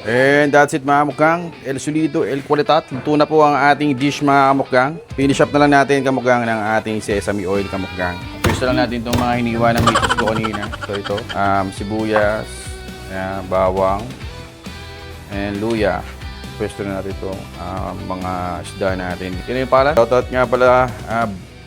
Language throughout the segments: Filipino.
And that's it mga kamukang. El Solido, El Qualitat. Luto na po ang ating dish mga kamukang. Finish up na lang natin kamukang ng ating sesame oil kamukang. Pwesto lang natin itong mga hiniwa ng mitos ko kanina. So ito, sibuyas, bawang, and luya. Pwesto na natin itong mga isda natin. Ito yung pala. Shoutout nga pala,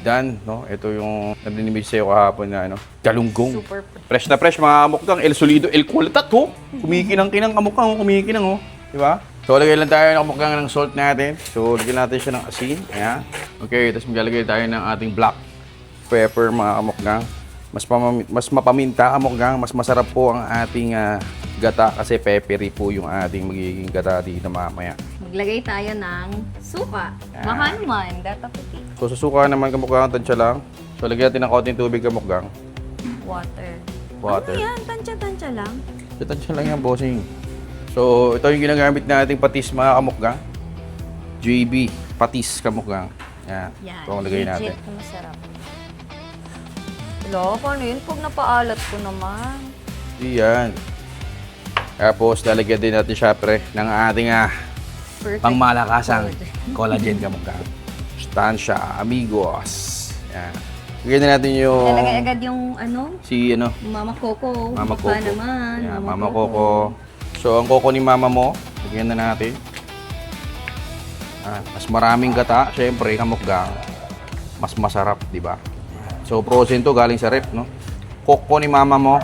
Dan, no? Ito yung nabinibig sa'yo kahapon na galunggong. Super Fresh na fresh mga kamukang. El Solido, El Qualitat, ho. Kumikinang-kinang kamukang, kumikinang, ho. Diba? So, lagay lang tayo ng kamukang ng salt natin. So, lagyan natin siya ng asin. Ayan. Okay, tapos maglalagay tayo ng ating black pepper mga kamukang. Mas mapaminta kamukang. Mas masarap po ang ating gata kasi peppery po yung ating magiging gata dito mamaya. Maglagay tayo ng suka. Baka naman, data puti. So, susuka naman kamukang, tansya lang. So, lagyan natin ng konting tubig kamukang. Water. Water. Ano yan? Tansya-tansya lang? Tansya lang yan, bossing. So, ito yung ginagamit nating patis mga kamukgang. JB, patis kamukgang. Yan. Yan. Ito ang lagay natin. Legit na masarap. Hello, paano yun? Pag napaalat ko naman. Yan. Tapos, lalagyan din natin syempre ng ating Perfect. pangmalakasang collagen kamukgang. Stancia, amigos. Yan. Lagyan na natin yung... Lalagay agad yung Mama Coco. Mama Baka Coco. naman. Yan, Mama Coco. So, ang coco ni mama mo, lagyan na natin. Mas maraming gata, syempre, kamukgang. Mas masarap, di ba? So, frozen to, galing sa rep, no? Coco ni mama mo.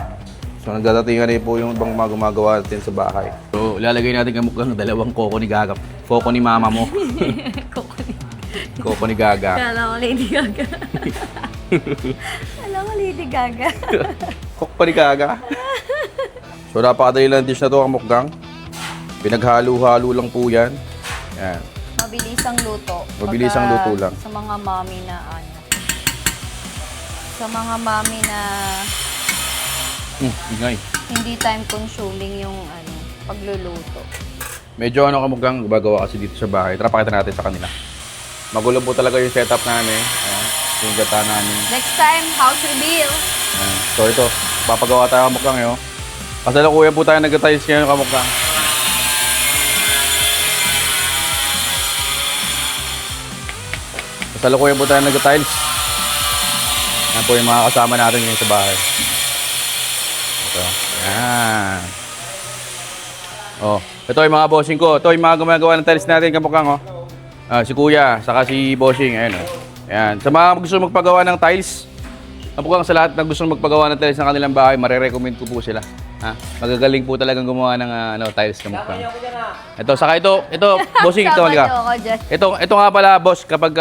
So, nagdadatingan rin po yung ibang gumagawa natin sa bahay. So, ilalagay natin kamukgang dalawang coco ni Gaga. Coco ni mama mo. Coco ni Gaga. Kala ko Lady Gaga. Kala ko Lady Gaga. Coco ni Gaga. So, napakadali lang dish na to kamukgang. Pinaghalo-halo lang po yan. Yan. Mabilisang luto. Mabilisang Pagka luto lang. Sa mga mami na Sa mga mami na Ingay. hindi time consuming yung pagluluto. Medyo kamukgang gumagawa kasi dito sa bahay. Tara, pakita natin sa kanila. Magulo po talaga yung setup namin. Ayan. Yung gata namin. Next time, house reveal. Ayan. So ito, papagawa tayo kamukgang yun. Kasalukuyan po tayo nag-tiles ngayon kamukgang. Kasalukuyan po tayo nag-tiles. Yan po yung mga kasama natin ngayon sa bahay. Ito. Yan. Oh, ito yung mga bossing ko. Ito yung mga gumagawa ng tiles natin kamukang, oh. Si Kuya, saka si Bossing, ayun, oh. Ayan. Sa mga gusto magpagawa ng tiles, kamukang sa lahat na gusto magpagawa ng tiles ng kanilang bahay, marirecommend ko po sila. Magagaling po talagang gumawa ng tiles kamukang. Ito, saka ito, Bossing, ito, halika. Ito nga pala, boss, kapag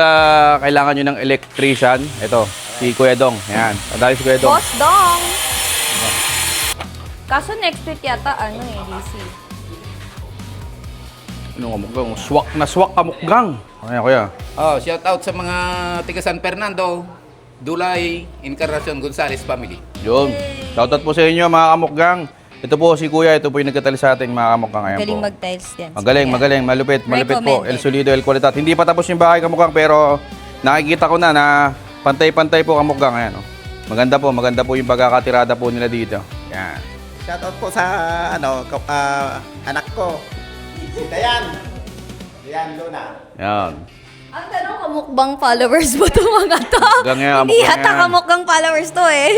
kailangan nyo ng electrician, ito, si Kuya Dong. Ayan, dahil si Kuya Dong. Boss Dong! Kaso next week yata, DC. Ano kamukgang? Swak na swak kamukgang. Ayan, Kuya. Oh, shout out sa mga tiga San Fernando, Dulay, Encarnacion Gonzales family. Yun. Shoutout po sa inyo mga kamukgang. Ito po si Kuya, ito po yung nagkatali sa ating mga kamukgang. Ayan Galing po. mag-tiles din. Magaling, malupit po. Recommended. El Solido, El Qualitat. Hindi pa tapos yung bahay kamukgang pero nakikita ko na pantay-pantay po kamukgang. Ayan, oh. Maganda po yung pagkakatirada po nila dito. Yan. Shoutout po sa anak ko. Si Dayan. Dayan Luna. Yan. Ang tanong, kamukbang followers ba ito mga to? Hanggang ngayon, Hindi kamukbang yata yan. kamukbang followers to eh.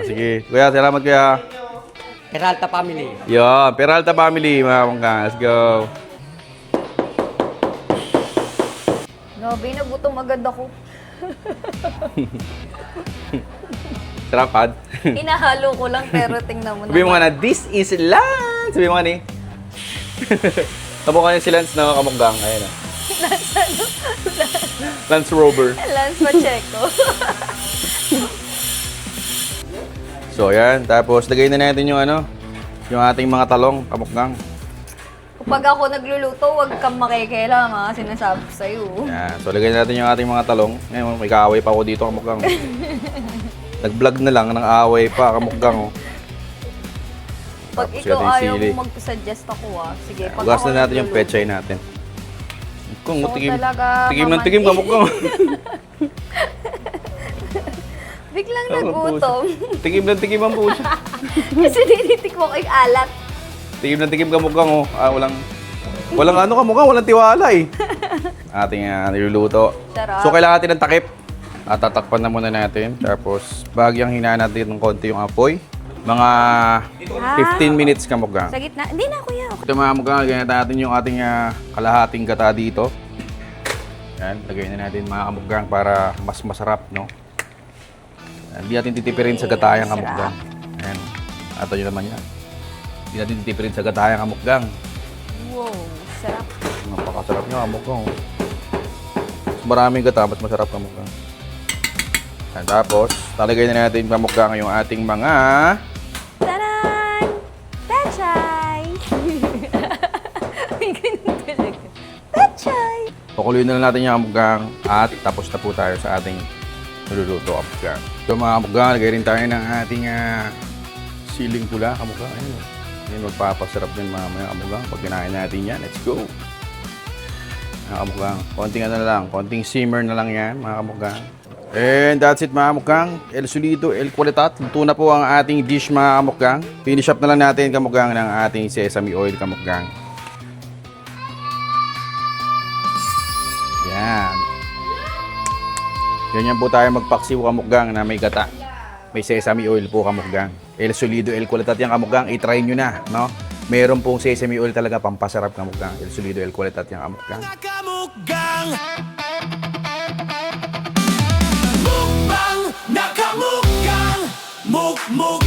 Sige. Kuya, salamat Kuya. Peralta family. Yan. Peralta family mga kamukgang. Let's go. Grabe, nagutom agad ako. Trapad. Inahalo ko lang pero tingnan mo Sabi mo naman. nga na, this is Lance! Sabi mo nga ni. Kamukha niya si Lance na kamukgang. Ayan, oh. Lance Rover. Lance Pacheco. So, yan. Tapos, lagay na natin yung yung ating mga talong, kamukgang. Kapag ako nagluluto, huwag kang makikialam ha. Sinasabi ko sa'yo. Yan. So, lagay natin yung ating mga talong. Ngayon, may kaaway pa ako dito, kamukgang. Nag-vlog na lang ng away pa, kamukgang. Pag Tapos, ikaw yung ayaw sili. mo mag-suggest ako Sige, pag Ugas ako na natin yung nagluluto- pechay natin. Kung So, tikim, talaga, tikim ng mamay. tikim, kamukgang. Biglang nagutom. Tikim ng tikim ang puso. Kasi ninitik mo ko yung alat. Tikim na tikim kamukang oh. Walang ano kamukang, walang tiwala eh. Ating niluluto. Sarap. So kailangan natin ng takip. At tatakpan na muna natin. Tapos bagyang hinaan natin ng konti yung apoy. Mga 15 minutes kamukang. Sa gitna. Hindi na, kuya. Ito mga kamukang, lagyan natin yung ating kalahating gata dito. Yan, lagay na natin mga kamukang para mas masarap, no? Hindi natin titipirin sa gatayang kamukang. Ayan. Ato nyo naman yan. Hindi natin titipirin sa gatayang kamukang. Wow, sarap. Napakasarap nyo kamukang. Mas maraming gata, mas masarap kamukang. Ayan, tapos, talagay na natin kamukang yung ating mga... Taran! Pechay! May ganun talaga. Pechay! Pakuluin na lang natin yung kamukang at tapos na po tayo sa ating niluluto kamukang. So mga kamukang, lagay rin tayo ng ating siling pula kamukang. Ayun. Yan, magpapasarap din mamaya kamukang. Pag kinain natin yan, let's go! Mga kamukang, konting ano na lang, konting simmer na lang yan mga kamukang. And that's it mga kamukang. El Solito, El Qualitat. Luto na po ang ating dish mga kamukang. Finish up na lang natin kamukang ng ating sesame oil kamukang. Yan. Ganyan po tayo magpaksiw kamukgang na may gata. May sesame oil po kamukgang. El Solido, El Qualitat yan kamukgang. I-try nyo na, no? Meron pong sesame oil talaga pampasarap kamukgang. El Solido, El Qualitat yan kamukgang. Nakamukgang Mukbang Nakamukgang Mukmuk